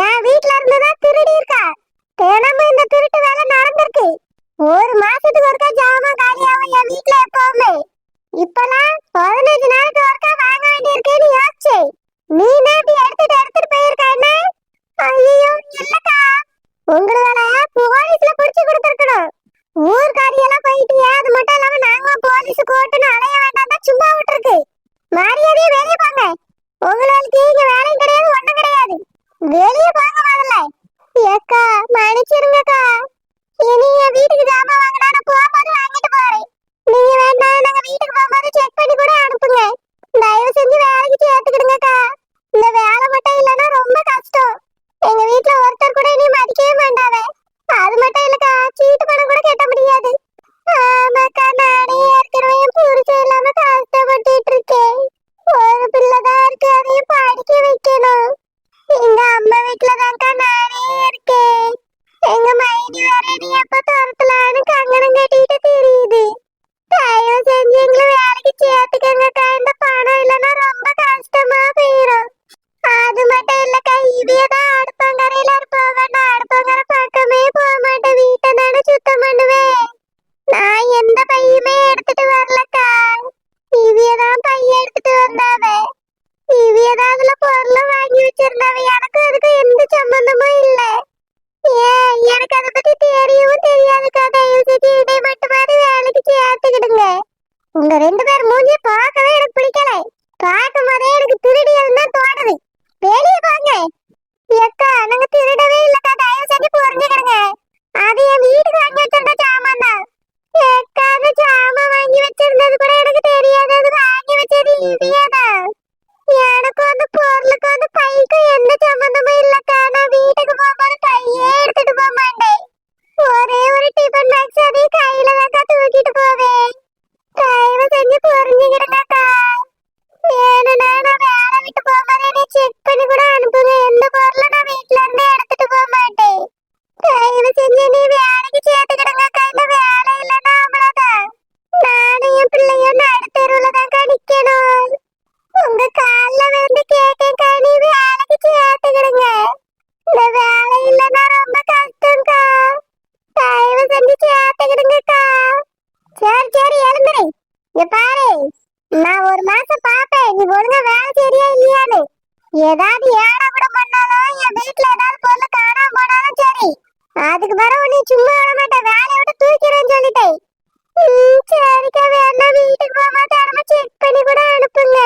என் வீட்ல இருந்துதான் திருடி இருக்கா. தினமும் இந்த திருட்டு வேலை நடந்திருக்கு. ஒரு மாசத்துக்கு ஒருக்கா ஜாமான் காலியாகும் என் வீட்ல எப்பவுமே. இப்பலாம் 15 நாளைக்கு ஒருக்கா வாங்க வேண்டியிருக்கேன்னு யோசிச்சு நீ நேத்து எடுத்துட்டு போயிருக்க என்ன? ஐயோ இல்லக்கா, உங்களை போலீஸ்ல புடிச்சு கொடுத்துருக்கணும். ஊர்காரியெல்லாம் போயிட்டு அது மட்டும் இல்லாம நாங்க போலீஸ் கோர்ட்டுன்னு அலைய வேண்டாம் சும்மா விட்டுருக்கு. மரியாதையே வெளியே போங்க. உங்களுக்கு இங்க வேலையும் கிடையாது ஒண்ணும் கிடையாது. வெளியே போங்க முதல்ல. ஏக்கா மன்னிச்சிருங்கக்கா, இனி என் வீட்டுக்கு ஜாமான் வாங்கினா போகும்போது வாங்கிட்டு போறேன். நீங்க வேண்டாம் நாங்க வீட்டுக்கு போகும்போது செக் பண்ணி கூட அனுப்புங்க. தயவு செஞ்சு வேலைக்கு சேர்த்துக்கிடுங்கக்கா. இந்த வேலை மட்டும் இல்லைன்னா ரொம்ப கஷ்டம். எங்க வீட்டுல ஒருத்தர் கூட இனி மதிக்கவே மாட்டாவே. அது மட்டும் இல்லக்கா, சீட்டு பணம் கூட கட்ட முடியாது. ஆமாக்கா, நானே ஏற்கனவே புரிச்ச இல்லாம கஷ்டப்பட்டுட்டு இருக்கேன். ஒரு பிள்ளைதான் இருக்கு, அதையும் படிக்க வைக்கணும். எங்க அம்மா வீட்டுலதான்க்கா நானே இருக்கேன். எங்க மைனி வேற நீ எப்ப துரத்தலான்னு கங்கணம் கட்டிட்டு தெரியுது. தயவு செஞ்சு எங்களை வேலைக்கு சேர்த்துக்கங்கக்கா. இந்த பணம் இல்லைன்னா ரொம்ப கஷ்டமா போயிடும். அது மட்டும் இல்லக்கா, இவையதான் அடுப்பங்கரையில இருப்பவங்க. நான் அடுப்பங்கரை பக்கமே போக மாட்டேன். வீட்டை தானே சுத்தம் பண்ணுவேன். நான் எந்த பையுமே எடுத்துட்டு வரலக்கா. இவையதான் பைய எடுத்துட்டு வந்தாவே. இவையதான் அதுல பொருளும் வாங்கி வச்சிருந்தாவே. எனக்கு அதுக்கு எந்த சம்பந்தமும் இல்லை. ஏன் எனக்கு அதை பத்தி தெரியவும் தெரியாதுக்கா. தயவு செஞ்சு இதை மட்டுமாவது வேலைக்கு சேர்த்துக்கிடுங்க. உங்க 2 பேர் மூஞ்சி பார்க்கவே எனக்கு பிடிக்கல. பார்க்கும் போதே எனக்கு திருடியல் தான் தோணுது. வெளியே போங்க. அக்கா நாங்க திருடவே இல்லக்கா, தயவு செஞ்சு புரிஞ்சுக்கிடுங்க. அது என் வீட்டுக்கு வாங்கி வச்சிருந்த சாமான் தான். அக்கா அந்த சாமான் வாங்கி வச்சிருந்தது கூட எனக்கு தெரியாது. அது வாங்கி வச்சது இவையதான். எனக்கும் அந்த பொருளுக்கும் அந்த பைக்கும் எந்த சம்பந்தமும் இல்லக்கா. நான் வீட்டுக்கு போகும்போது பையே எடுத்துட்டு போக மாட்டேன். ஒரே ஒரு டிஃபன் பாக்ஸ் அதையும் கையில தாக்கா தூக்கிட்டு போவேன். தயவு செஞ்சு புரிஞ்சுக்கிடுங்கக்கா. வேணும்னா நான் வேலை விட்டு போகும்போது என்னை செக் பண்ணி கூட அனுப்புங்க. எந்த பொருளும் நான் வீட்டுல இருந்து எடுத்துட்டு போக மாட்டேன். தயவு செஞ்சு நீ வேலைக்கு சேர்த்துக்கிடுங்கக்கா. இந்த வேலை இல்லைன்னா அவ்வளவுதான். நானும் என் பிள்ளையும் நடுத்தெருவுல தான்க்கா நிக்கணும். உங்க கால்ல வந்து கேட்கக்கா, நீ வேலைக்கு சேர்த்துக்கிடுங்க. இந்த வேலை இல்லைன்னா ரொம்ப கஷ்டம்க்கா. தயவு செஞ்சு சேர்த்துக்கிடுங்கக்கா. சரி சரி எழுந்துரு. இங்க பாரு, நான் ஒரு மாசம் பாப்பேன் நீ ஒழுங்கா வேலை சரியா இல்லையான்னு. ஏதாவது ஏடா கூட பண்ணாலும் என் வீட்டுல ஏதாவது பொருள் காணாம போனாலும் சரி, அதுக்கு பிறகு நீ சும்மா விட மாட்டேன். வேலையை விட்டு தூக்கிறேன்னு சொல்லிட்டேன். சரிக்கா, வேணா வீட்டுக்கு போகும்போது நம்ம செக் பண்ணி கூட அனுப்புங்க.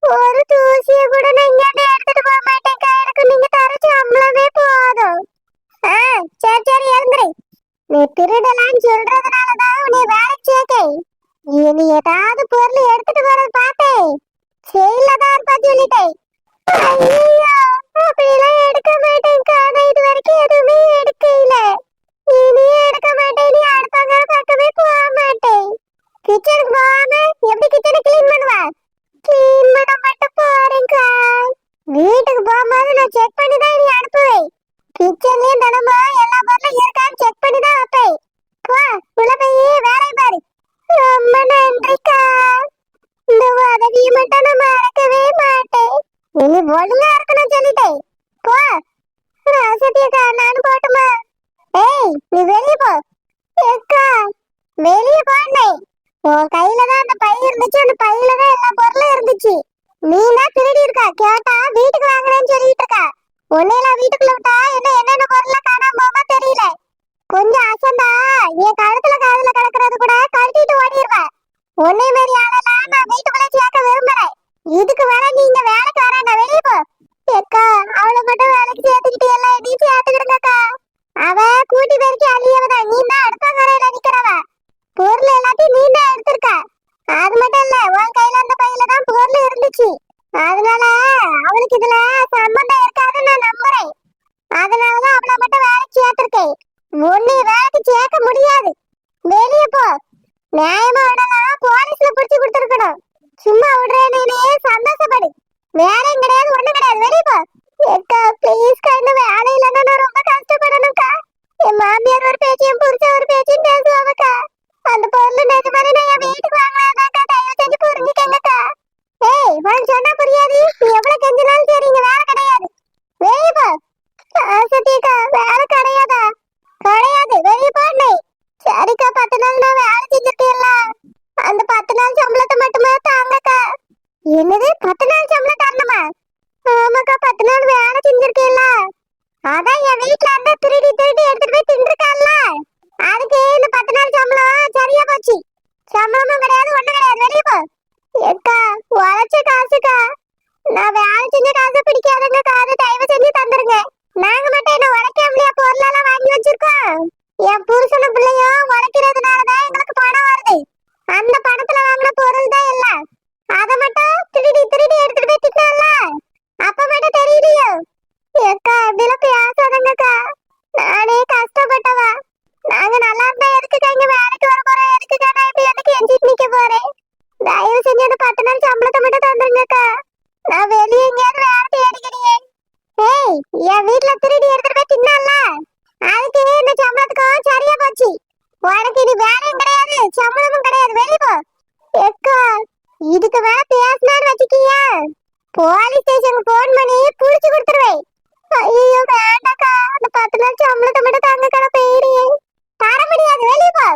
ஒரு தூசிய கூட நான் இங்க எடுத்துட்டு போக மாட்டேன்க்கா. எனக்கு நீங்க தர சம்பளமே போதும். சரி சரி எழுந்துரு. நீ திருடலான்னு சொல்றதுனாலதான் உன்னை வேலைக்கு சேர்க்கேன். நீ ஏதாவது பொருள் எடுத்துட்டு வரது பார்த்தேன், செயலதான் இருப்பா சொல்லிட்டேன். ஐயோ அப்படிலாம் எடுக்க மாட்டேன்க்கா. நான் இது வரைக்கும் எதுவுமே எடுக்கல. இனியே எடுக்க மாட்டேன். நீ அடுப்பாங்க பக்கமே போக மாட்டேன். கிச்சனுக்கு போகாம எப்படி கிச்சனை கிளீன் பண்ணுவா? கிளீன் பண்ண மட்டும் போறேன்க்கா. வீட்டுக்கு போகும்போது நான் செக் பண்ணி தான் நீ அனுப்புவேன். கிச்சன்லயும் தினமும் எல்லா பொருளும் இருக்கான்னு செக் பண்ணி தான் வைப்பேன். போ உள்ள போய் வேலை பாரு. ரொம்ப நன்றிக்கா. இந்த உதவியை மட்டும் நான் மறக்கவே மாட்டேன். இனி ஒழுங்கா இருக்கணும் சொல்லிட்டேன். போ. சத்யக்கா நானும் போட்டுமா? ஏய் நீ வெளியே போ. அக்கா வெளியே போனே. உன் கையில தான் அந்த பை இருந்துச்சு. அந்த பையில தான் எல்லா பொருளும் இருந்துச்சு. நீ தான் திருடி இருக்கா. கேட்டா வீட்டுக்கு வாங்குறேன்னு சொல்லிட்டு இருக்கா. உன்னையெல்லாம் வீட்டுக்குள்ள விட்டா என்னென்ன பொருள்லாம் காணாம போமா தெரியல. கொஞ்சம் அசந்தா என் கழுத்துல காதுல கிடக்குறது கூட கழட்டிட்டு ஓடிடுவேன். உன்னை மாரி ஆளெல்லாம் நான் வீட்டுக்குள்ள சேர்க்க விரும்புறேன். இதுக்கு வர நீங்க வேலைக்கு வரேன்டா, வெளியே போ. அக்கா அவளை மட்டும் வேலைக்கு சேர்த்துக்கிட்டு எல்லாம் என்னையும் சேர்த்துக்கிடுங்கக்கா. அவ கூட்டி பெருக்கி அள்ளியவதான். நீ தான் அடுப்பங்கரையில நிக்கிறவ. பொருள் எல்லாத்தையும் நீ தான் எடுத்திருக்க. அது மட்டும் இல்ல, உன் கையில அந்த பையில தான் பொருள் இருந்துச்சு. அதனால அவளுக்கு இதுல சம்பந்தம் இருக்காதுன்னு நான் நம்புறேன். அதனாலதான் அவளை மட்டும் வேலைக்கு சேர்த்திருக்கேன். உன்னை வேலைக்கு சேர்க்க முடியாது. வெளியே போ. நியாயமா விடலாம் போலீஸ்ல புடிச்சு கொடுத்துருக்கணும். சும்மா விடுறேன்னு சந்தோஷப்படு. வேலையும் கிடையாது ஒண்ணும் கிடையாது. வெளியே போ. அக்கா ப்ளீஸ் கா, இந்த வேலை இல்லைன்னா நான் ரொம்ப கஷ்டப்படணும்க்கா. என் மாமியார் ஒரு பேச்சையும் புரிச்ச ஒரு பேச்சையும் பேசுவாங்கக்கா. அந்த பொருள் நிஜமானே நான் என் வீட்டுக்கு வாங்கலாதாக்கா. தயவு செஞ்சு புரிஞ்சுக்கங்கக்கா. ஏய் உனக்கு சொன்னா புரியாது. நீ எவ்வளவு கெஞ்சினாலும் சரி, இங்க வேலை கிடையாது. வெளியே போ. அதான் என் வீட்ல இருந்து திருடி திருடி எடுத்துட்டு போய் தின்றுக்கான்ல. அதுக்கு இந்த 10 நாள் சம்பளம் சரியா போச்சு. சம்பளமும் கிடையாது ஒண்ணும் கிடையாது, வெளிய போ. ஏக்கா உழைச்ச காசுக்கா, நான் வேலை செஞ்ச காசு பிடிக்காதுங்கக்கா, அதை தயவு செஞ்சு தந்துருங்க. நாங்க மட்டும் என்ன உழைக்காமலையா பொருளெல்லாம் வாங்கி வச்சிருக்கோம்? என் புருஷனும் பிள்ளையும் உழைக்கிறதுனாலதான் எங்களுக்கு பணம் வருது. அந்த பணத்துல வாங்கின பொருள் தான் எல்லாம். அதை மட்டும் திருடி திருடி எடுத்துட்டு போய் தின்னால அப்ப மட்டும் தெரியலையோ? ஏக்கா இப்படிலாம் பேசாதங்கக்கா, நானே கஷ்டப்பட்டவா. நாங்க நல்லா இருந்தா எதுக்குக்கா இங்க வேலைக்கு வர போறோம்? எதுக்குக்கா நான் இப்படி வந்து கெஞ்சிட்டு நிக்க போறேன்? தயவு செஞ்சு அந்த 10 நாள் சம்பளத்தை மட்டும் தந்துருங்கக்கா. நான் வெளியே எங்கேயாவது வேலை தேடிக்கிறியே. ஏய், என் வீட்டுல திருடி எடுத்துட்டு போய் தின்னால அதுக்கு இந்த சம்பளத்துக்கும் சரியா போச்சு. உனக்கு இது வேலையும் கிடையாது சம்பளமும் கிடையாது, வெளிய போ. ஏக்கா இதுக்கு மேல பேசினான்னு வச்சுக்கியா போலீஸ் ஸ்டேஷனுக்கு போன் பண்ணி புடிச்சு கொடுத்துருவேன். ஐயோ வேண்டாக்கா, அந்த 10 நாள் சம்பளத்தை மட்டும் தாங்கக்கா, நான் போயிடுறேன். தர முடியாது, வெளிய போ.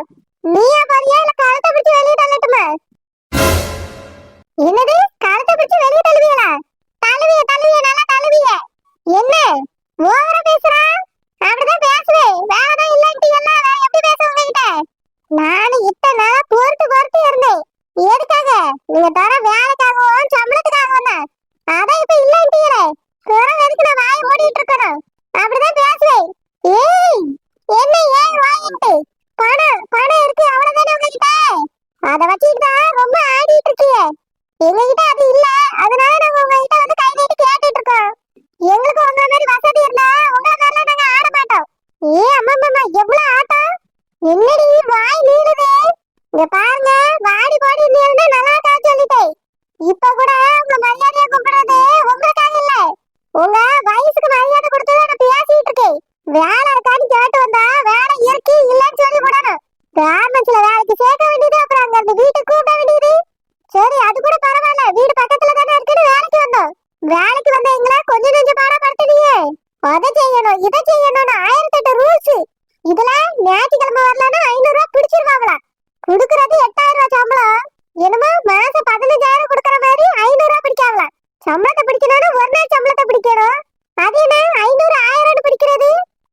நீயா போறியா இல்ல கழுத்தை பிடிச்சு வெளியே தள்ளட்டுமா? என்னது கழுத்தை பிடிச்சு வெளியே தள்ளுவீங்களா? தள்ளுவிய தள்ளுவிய நல்லா தள்ளுவிய. என்ன ஓவரா பேசுறா? அப்படிதான் பேசுவேன். வேலைதான் இல்லன்ட்டீங்கல்ல, நான் எப்படி பேச உங்ககிட்ட? நானு இத்தனை நாளா பொறுத்து பொறுத்து இருந்தேன். எதுக்காக? நீங்க தர வேலைக்காகவும் சம்பளத்துக்காகவும் தான். அதான் இப்ப இல்லன்ட்டீங்களே, பிறகு எதுக்கு நான் வாயை மூடிட்டு இருக்கணும்? அப்படிதான் பேசுவேன். ஏய் என்ன ஏன் வாயிட்டு? பணம் பணம் இருக்கு அவ்வளவுதானே உங்ககிட்ட? அதை வச்சுக்கிட்டு தான் ரொம்ப ஆடிட்டு இருக்கீங்க. எங்ககிட்ட அது இல்ல, அதனால நாங்க உங்ககிட்ட வந்து கை நீட்டி கேட்டுட்டு இருக்கோம். எங்களுக்கு உங்க மாதிரி வசதி இருந்தா உங்களை மாதிரிலாம் நாங்க ஆட மாட்டோம். ஏ அம்மா அம்மா எவ்வளவு ஆட்டம்! என்னடி வாய் நீளுதே? இங்க பாருங்க, வாடி போடி இருந்தா நல்லா இருக்கா சொல்லிட்டேன். இப்ப கூட உங்க மரியாதையா கூப்பிடுறது உங்களுக்காக இல்ல, உங்க வயசுக்கு மரியாதை கொடுத்து நான் பேசிட்டு இருக்கேன். வேலை இருக்கான்னு கேட்டு வந்தா வேலை இருக்கு இல்லன்னு சொல்லி விடணும். கார்மெண்ட்ஸ்ல வேலைக்கு சேர்க்க வேண்டியது, அப்புறம் அங்க அந்த வீட்டுக்கு கூப்பிட வேண்டியது. சரி அது கூட பரவாயில்ல, வீடு பக்கத்துல தானே இருக்குன்னு வேலைக்கு வந்தோம். வேலைக்கு வந்த எங்களை கொஞ்சம் கொஞ்சம் பாடப்படுத்தினியே. அதை செய்யணும் இதை செய்யணும்னு 1008 ரூல்ஸ். இதுல ஞாயிற்றுக்கிழமை வரலன்னா 500 ரூபாய் பிடிச்சிருவாங்களா? குடுக்கறது 8000 ரூபாய் சம்பளம், என்னமோ மாசம் 15000 கொடுக்கற மாதிரி 500 ரூபாய் பிடிக்காங்களா? சம்பளத்தை பிடிக்கணும்னா ஒரு நாள் சம்பளத்தை பிடிக்கணும். அது என்ன 500 1000 பிடிக்கிறது?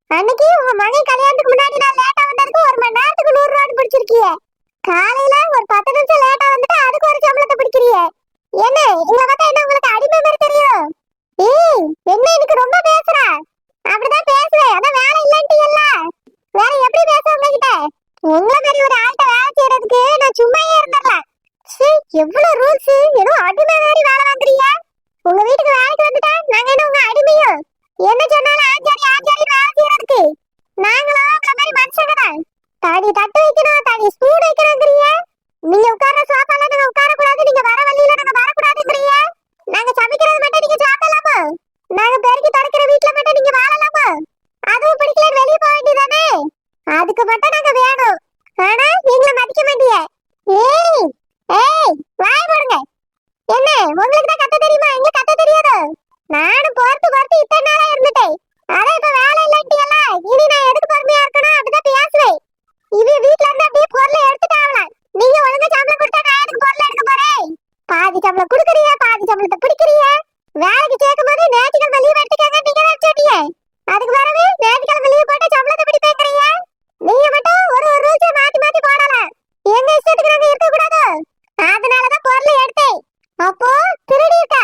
அன்னைக்கு உங்க மகன் கல்யாணத்துக்கு முன்னாடி நான் லேட்டா வந்ததுக்கு 1 மணி நேரத்துக்கு 100 ரூபாய் பிடிச்சிருக்கீங்க. காலையில ஒரு 10 நிமிஷம் லேட்டா வந்துட்டு அதுக்கு ஒரு சம்பளத்தை பிடிக்கிறீங்க. என்ன எங்களை பார்த்தா என்ன உங்களுக்கு அடிமை மாதிரி தெரியும்? ஏய் என்ன எனக்கு ரொம்ப பேசுற? அப்படிதான் பேசுவேன், அதான் வேலை இல்லன்ட்டீங்கல்ல, வேற எப்படி பேச உங்ககிட்ட? உங்களை மாதிரி ஒரு ஆள்கிட்ட வேலை செய்யறதுக்கு நான் சும்மாயே இருந்துடலாம். எவ்வளவு ரூல்ஸ், ஏதோ அடிமை மாதிரி வேலை வாங்குறீங்க. உங்க வீட்டுக்கு வேலைக்கு வந்துட்டா நாங்க என்ன உங்க அடிமையோ? என்ன சொன்னாலும் ஆச்சாரி ஆச்சாரி வேலை செய்யறதுக்கு. நாங்களும் உங்களை மாதிரி மனுஷங்க தான். தடி தட்டு வைக்கணும், தடி ஸ்பூன் வைக்கணுங்கிறீங்க. நீங்க உட்கார்ற சோஃபால நாங்க உட்கார கூடாது, நீங்க வர வழியில நாங்க வரக்கூடாதுங்கிறீங்க. நாங்க சமைக்கிறது மட்டும் நீங்க சாப்பிடலாமா? நாங்க பெருக்கி தொடக்கிற வீட்டுல மட்டும் நீங்க வாழலாமா? அதுவும் பிடிக்கல வெளியே போக வேண்டியதானே? அதுக்கு மட்டும் நாங்க வேணும், ஆனா நீங்க மதிக்க மாட்டீங்க. ஏய் ஏய் வாய் போடுங்க. என்ன உங்களுக்கு தான் கத்த தெரியுமா? எங்க கத்த தெரியாது? நானும் பொறுத்து பொறுத்து இத்தனை நாளா இருந்துட்டேன். அதான் இப்ப வேலை இல்லன்ட்டீங்கல்ல, இனி நான் எதுக்கு பொறுமையா இருக்கணும்? அப்படிதான் பேசுவேன். இது வீட்ல இருந்து அப்படியே பொருளை எடுத்துட்டாங்களாம். நீங்க ஒழுங்கா சம்பளம் கொடுத்தா நான் எதுக்கு பொருளை எடுக்க போறேன்? பாதி சம்பளம் கொடுக்குறீங்க, பாதி சம்பளத்தை பிடிக்கிறீங்க. வேலைக்கு சேர்க்கும் போது ஞாயிற்றுக்கிழமை லீவ் எடுத்துக்காங்க நீங்க தான் சொன்னீங்க. அதுக்கு பிறகு ஞாயிற்றுக்கிழமை லீவ் போட்டு சம்பளத்தை பிடிப்பேங்கிறீங்க. நீங்க மட்டும் ஒரு ரூல்ஸை மாத்தி மாத்தி போடலாம். எங்க இஷ்டத்துக்கு நாங்க இருக்க கூடாது, அதனாலதான் பொருளை எடுத்தேன். அப்போ திருடி இருக்கா?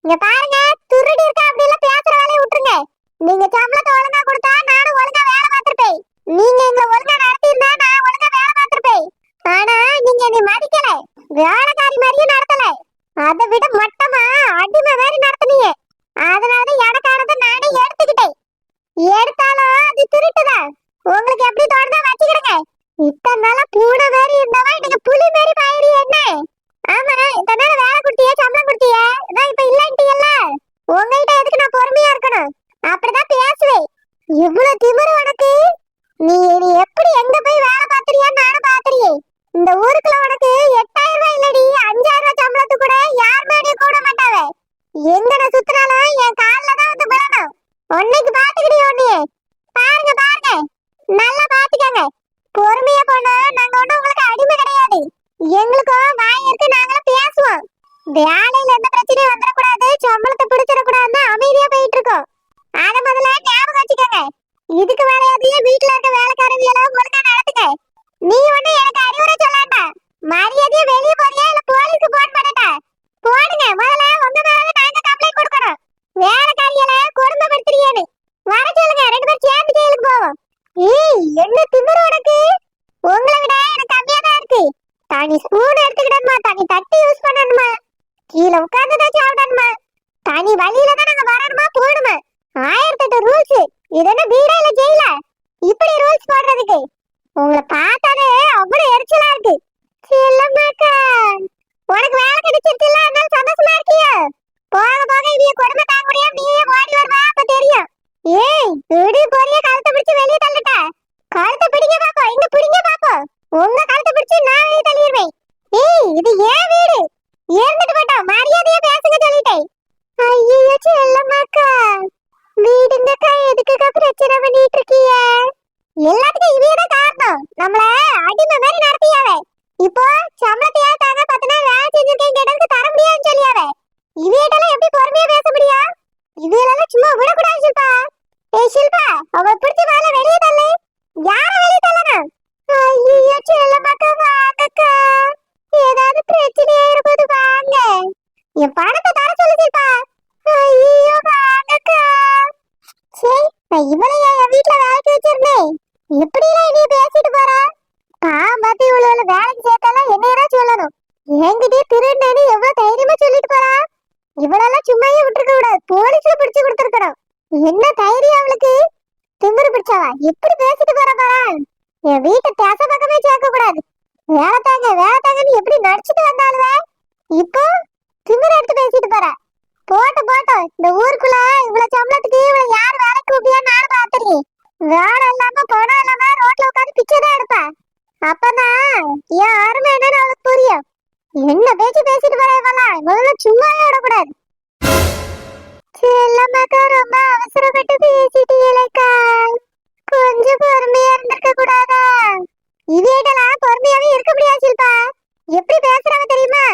இங்க பாருங்க, திருடி இருக்கா அப்படி எல்லாம் பேசுற வேலையை விட்டுருங்க. நீங்க சம்பளத்தை ஒழுங்கா கொடுத்தா நானும் ஒழுங்கா வேலை பார்த்திருப்பேன். நீங்க எங்களை ஒழுங்கா நடத்திருந்தா நான் ஒழுங்கா வேலை பார்த்திருப்பேன். ஆனா நீங்க என்னை மதிக்கல, வேலைக்காரி மாதிரியும் நடத்தல, அதை விட மட்டமா அடிமை மாதிரி நடத்துனீங்க. அதனாலதான் எனக்கானதை நானே எடுத்துக்கிட்டேன். எடுத்தாலும் அது திருட்டுதான். உங்களுக்கு எப்படி தோணுதோ வச்சுக்கிடுங்க. இத்தனை நாளா பூனை மாதிரி இருந்தவன் இன்னைக்கு புலி மாதிரி பாயிரி. என்ன ஆமா, இத்தனை நாள் வேலை கொடுத்தியே, சம்பளம் கொடுத்தியே, இதான் இப்ப இல்லன்ட்டீங்கல்ல. உங்ககிட்ட எதுக்கு நான் பொறுமையா இருக்கணும்? அப்படிதான் பேசுவேன். இவ்வளவு திமிரு உனக்கு? நீ எப்படி எங்க போய் வேலை பாத்துறியான்னு நானும் பாத்துறியே. இந்த ஊருக்குள்ள உனக்கு 8000 ரூபாய் இல்லடி, 5000 ரூபாய் சம்பளத்துக்கு கூட யார் மேடையும் கூட மாட்டாவ. எங்கட சுத்தினாலும் என் கால்ல தான் வந்து விழணும். உன்னைக்கு பாத்துக்கிறிய உன்னையே. பாருங்க பாருங்க, நல்லா பாத்துக்கங்க. பொறுமையா போனா நாங்க ஒண்ணும் உங்களுக்கு அடிமை கிடையாது. எங்களுக்கும் வாய் இருக்கு, நாங்களும் பேசுவோம். வேலையில எந்த பிரச்சனையும் வந்துடக்கூடாது, சம்பளத்தை பிடிச்சிடக்கூடாதுன்னு அமைதியா போயிட்டு இருக்கோம். அத முதல்ல ஞாபகம் வச்சுக்க. இதுக்கு மேலயாவது வீட்டுல இருக்க வேலைக்காரங்க எல்லாம் ஒழுங்கா நடத்துக்க. நீ ஒண்ணு எனக்கு அறிவுரை சொல்லாண்டா. மரியாதையா வெளிய போறியா இல்ல போலீஸ்க்கு போன் பண்ணட்டா? போடுங்க. முதல்ல உங்க மேல நாங்க கம்ப்ளைண்ட் கொடுக்கறோம். வேலைக்காரிகளை கொடுமைப்படுத்துறீங்கன்னு வர சொல்லுங்க. ரெண்டு பேரும் சேர்ந்து ஜெயிலுக்கு போவோம். ஏய், என்ன திமிரு உனக்கு? உங்களை விட எனக்கு கம்மியா தான் இருக்கு. தனி ஸ்பூன் எடுத்துக்கிடணுமா, தனி தட்டி யூஸ் பண்ணணுமா, கீழே உட்கார்ந்துதான் சாப்பிடணுமா, தனி வழியில தான் நாங்க வரணுமா போடுமா? 1008 ரூல்ஸ். இது என்ன வீடா இல்ல ஜெயிலா? இப்படி ரூல்ஸ் போடுறதுக்கு உங்களை பார்த்தாலே அவ்வளவு எரிச்சலா இருக்கு. செல்லம்மாக்கா, உனக்கு வேலை கிடைச்சிருச்சுல, அதனால சந்தோஷமா இருக்கியா? போக போக இவிய கொடுமை தாங்க முடியாம நீயே ஓடி வருவா, அப்ப தெரியும். ஏய், விடு போறிய கழுத்தை பிடிச்சு வெளியே தள்ளுட்ட. கழுத்தை பிடிங்க பாப்போம், இங்க பிடிங்க பாப்போம். உங்க கழுத்தை பிடிச்சு நான் வெளியே தள்ளிடுவேன். ஏய், இது ஏன் வீடு? இருந்துட்டு போட்டோம், மரியாதையா பேசுங்க சொல்லிட்டேன். ஐயோ செல்லம்மாக்கா, வீடுங்கக்கா எதுக்குக்கா பிரச்சனை பண்ணிட்டு இருக்கீங்க? எல்லாத்துக்கும் இவியதான் காரணம். நம்மள அடிமை மாதிரி நடத்தியாவே. இப்போ சம்பளத்தையா தாங்க 10 நாள் வேலை செஞ்சிருக்கேன் கேட்டதுக்கு தர முடியாதுன்னு சொல்லியாவே. இவியட்டெல்லாம் எப்படி பொறுமையா பேச முடியும்? இவியெல்லாம் சும்மா விடக்கூடாது ஷில்பா. ஏய் ஷில்பா, அவ பிடிச்ச வேலை வெளியே தள்ளு. யார வெளியே தள்ளணும்? ஐயோ செல்லம்மாக்கா, வாங்கக்கா, ஏதாவது பிரச்சனையா இருப்பது வாங்க. என் பணத்தை தர சொல்லு ஷில்பா. ஐயோ வாங்கக்கா. சரி, நான் இவளையா என் வீட்டுல வேலைக்கு வச்சிருந்தேன். எப்படிலாம் இனி பேசிட்டு போறா? பாம்பத்தி இவ்வளவு வேலைக்கு சேர்த்தாலாம் என்னையதான் சொல்லணும். என்கிட்டயே திருடுனேன்னு எவ்வளவு தைரியமா சொல்லிட்டு போறா. இவளெல்லாம் சும்மாயே விட்டுருக்க கூடாது, போலீஸ்ல பிடிச்சு கொடுத்துருக்கணும். என்ன தைரியம் அவளுக்கு? திமிரு பிடிச்சாவா? எப்படி பேசிட்டு போற பாரா. என் வீட்டை தேச பக்கமே சேர்க்க கூடாது. வேலை தாங்கன்னு எப்படி நடிச்சிட்டு வந்தாலுவே இப்போ திமிரு எடுத்து பேசிட்டு போற. போட்டோம், இந்த ஊருக்குள்ள இவ்வளவு சம்பளத்துக்கு இவ்வளவு யாரு வேலைக்கு கூப்பியா நானும் பாத்துறேன். வேலை இல்லாம பணம் இல்லாம ரோட்ல உட்காந்து பிச்சைதான் எடுப்பா. அப்பதான் என் அருமை என்னன்னு அவளுக்கு புரியும். என்ன பேச்சு பேசிட்டு போற இவெல்லாம் சும்மாவே விடக்கூடாது. செல்லம்மாக்கா, ரொம்ப அவசரப்பட்டு பேசிட்டீங்களேக்கா, கொஞ்சம் பொறுமையா இருந்திருக்க கூடாதா? இவையெல்லாம் பொறுமையாவே இருக்க முடியாது ஷில்பா. எப்படி பேசுறாங்க தெரியுமா?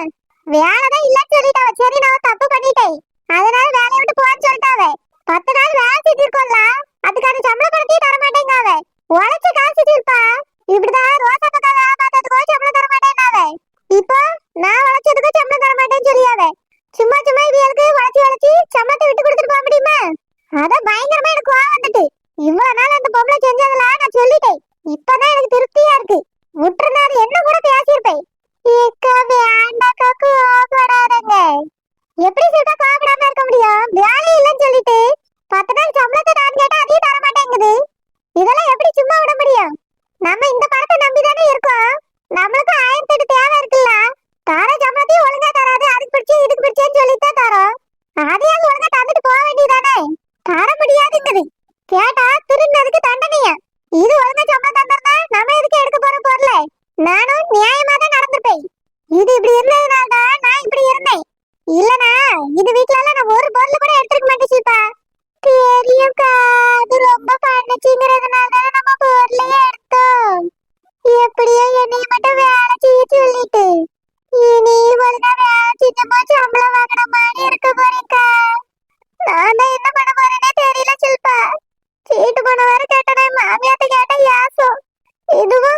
வேலைதான் இல்லன்னு சொல்லிட்டாவ. சரி, நான் தப்பு பண்ணிட்டேன், அதனால வேலையை விட்டு போன்னு சொல்லிட்டாவ. 10 நாள் வேலை செஞ்சிருக்கோம்ல, அதுக்கான சம்பள பணத்தையும் தர மாட்டேங்காவ. உழைச்ச காசு ஷில்பா. இப்படிதான் ரோசா பக்கா வேலை பார்த்ததுக்கோ சம்பளம் தர மாட்டேன்னாவ. இப்போ நான் உழைச்சதுக்கோ சம்பளம் தர மாட்டேன்னு சொல்லியாவ. சும்மா இவங்களுக்கு உழைச்சி சம்பளத்தை விட்டு கொடுத்துட்டு போக முடியுமா? அதான் பயங்கரமா எனக்கு கோவம் வந்துட்டு. இவ்வளவு நாள் அந்த பொம்பளை செஞ்சதுல நான் சொல்லிட்டேன். இப்பதான் எனக்கு திருப்தியா இருக்கு. விட்டுருந்தா அது என்ன கூட பேசியிருப்பேன். ஏக்கா வேண்டாக்கா, கோபப்படாதங்க. எப்படி சொல்லிட்டா கோபப்படாம இருக்க முடியும்? வேலை இல்லைன்னு சொல்லிட்டு 10 நாள் சம்பளத்தை நான் கேட்டா அதையும் தர மாட்டேங்குது. இதெல்லாம் எப்படி சும்மா விட முடியும்? நம்ம இந்த பணத்தை நம்பிதானே இருக்கோம். நம்மளுக்கு 1008 தேவை இருக்குல்ல. தர சம்பளத்தையும் ஒழுங்கா தராது, அதுக்கு பிடிச்சி இதுக்கு பிடிச்சேன்னு சொல்லித்தான் தரோம். அதையாவது ஒழுங்கா தந்துட்டு போக வேண்டியதானே. தர முடியாதுங்குது. கேட்டா திருநதுக்கு தண்டனையா? இது ஒழுங்கா சம்பளம் தந்துருந்தா நம்ம எதுக்கு எடுக்க போற பொருளை? நானும் நியாயமா தான் நடந்துப்பேன். இது இப்படி இருந்ததுனாலதான் நான் இப்படி இருந்தேன். இல்லனா இது வீட்டுல எல்லாம் நான் ஒரு பொருள் கூட எடுத்துக்க மாட்டேன் ஷில்பா. தெரியும்க்கா, அது ரொம்ப பண்ணுச்சுங்கிறதுனால தான் நம்ம பொருளையே எடுத்தோம். எப்படியோ என்னைய மட்டும் வேலை செய்ய சொல்லிட்டு இனி ஒழுங்கா வேலை செஞ்சோமா சம்பளம் வாங்கின மாதிரி இருக்க போறேன்க்கா. நான் தான் என்ன பண்ண போறேன்னே தெரியல ஷில்பா. சீட்டு போன வர கேட்டேன், மாமியாட்ட கேட்டா யாசம். இதுவும்